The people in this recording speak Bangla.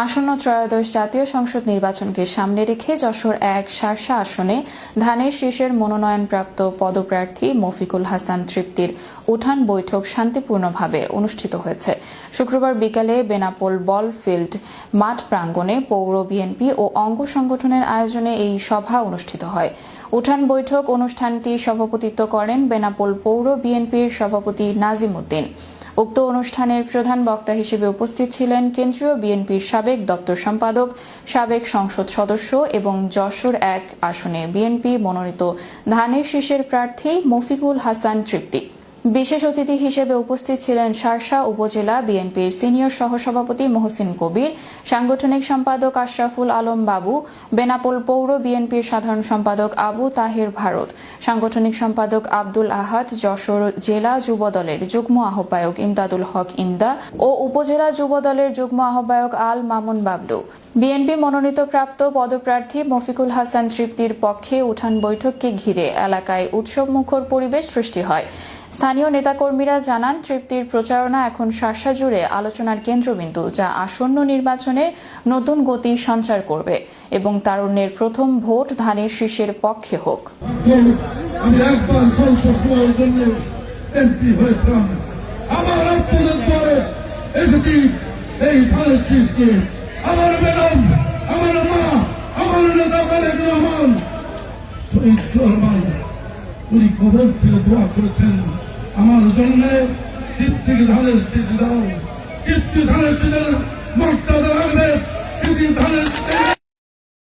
আসন্ন ত্রয়োদশ জাতীয় সংসদ নির্বাচনকে সামনে রেখে যশোর ১ শার্শা আসনে ধানের শীষের মনোনয়নপ্রাপ্ত পদপ্রার্থী মফিকুল হাসান তৃপ্তির উঠান বৈঠক শান্তিপূর্ণভাবে অনুষ্ঠিত হয়েছে। শুক্রবার বিকালে বেনাপোল বল ফিল্ড মাঠ প্রাঙ্গণে পৌর বিএনপি ও অঙ্গ সংগঠনের আয়োজনে এই সভা অনুষ্ঠিত হয়। উঠান বৈঠক অনুষ্ঠানটি সভাপতিত্ব করেন বেনাপোল পৌর বিএনপির সভাপতি নাজিম উদ্দিন। উক্ত অনুষ্ঠানের প্রধান বক্তা হিসেবে উপস্থিত ছিলেন কেন্দ্রীয় বিএনপির সাবেক দপ্তর সম্পাদক, সাবেক সংসদ সদস্য এবং যশোর ১ আসনে বিএনপি মনোনীত ধানের শীষের প্রার্থী মফিকুল হাসান তৃপ্তি। বিশেষ অতিথি হিসেবে উপস্থিত ছিলেন শার্শা উপজেলা বিএনপির সিনিয়র সহসভাপতি মহসিন কবির, সাংগঠনিক সম্পাদক আশরাফুল আলম বাবু, বেনাপোল পৌর বিএনপির সাধারণ সম্পাদক আবু তাহের ভারত, সাংগঠনিক সম্পাদক আব্দুল আহাদ, যশোর জেলা যুবদলের যুগ্ম আহ্বায়ক ইমদাদুল হক ইমদা ও উপজেলা যুবদলের যুগ্ম আহ্বায়ক আল মামুন বাবলু। বিএনপি মনোনীত প্রাপ্ত পদপ্রার্থী মফিকুল হাসান তৃপ্তির পক্ষে উঠান বৈঠককে ঘিরে এলাকায় উৎসবমুখর পরিবেশ সৃষ্টি হয়। স্থানীয় নেতাকর্মীরা জানান, তৃপ্তির প্রচারণা এখন শার্শা জুড়ে আলোচনার কেন্দ্রবিন্দু, যা আসন্ন নির্বাচনে নতুন গতি সঞ্চার করবে এবং তারুণ্যের প্রথম ভোট ধানের শীষের পক্ষে হোক। আমি একবার সংসদ সভার জন্য এমপি হয়েছিলাম। আমার আপনাদের দলে এসেছি এই ধানের শীষকে। আমার ম্যাডাম, আমার মা, আমার নেতা তারেক রহমান, শহীদ রহমান, উনি কবর থেকে দোয়া করেছেন আমার জন্য, তৃপ্তিকে ধানের শীষ দাও, তৃপ্তি ধানের শীষের মর্যাদা রাখবে, তৃপ্তি ধানের